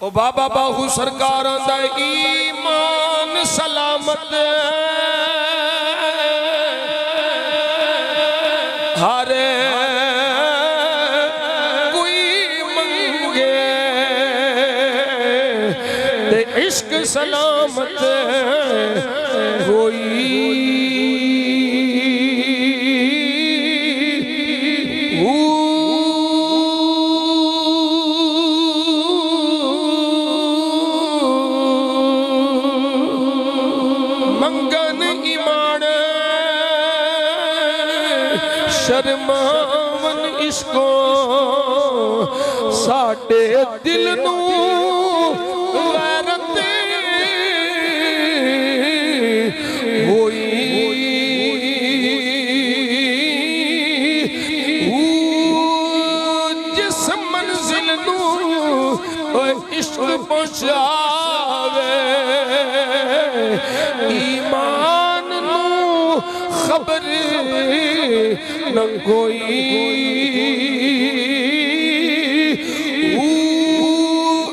او بابا باہو سرکاراں دا ایمان سلامت ہر کوئی منگے تے عشق سلامت ہوئی منگن ایمان شرماون عشقوں ساٹے دل نو غیرت ہوئی جس منزل نو عشق پہنچاوے ایمان نو خبر نہ کوئی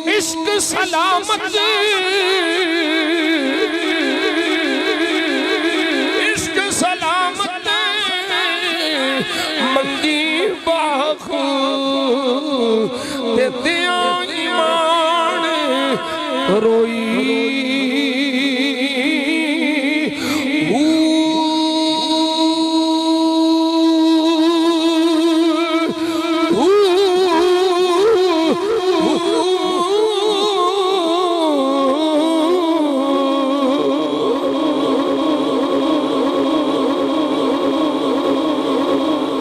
عشق سلامت عشق سلامت منگی باخو تے دیاں ایمان روئی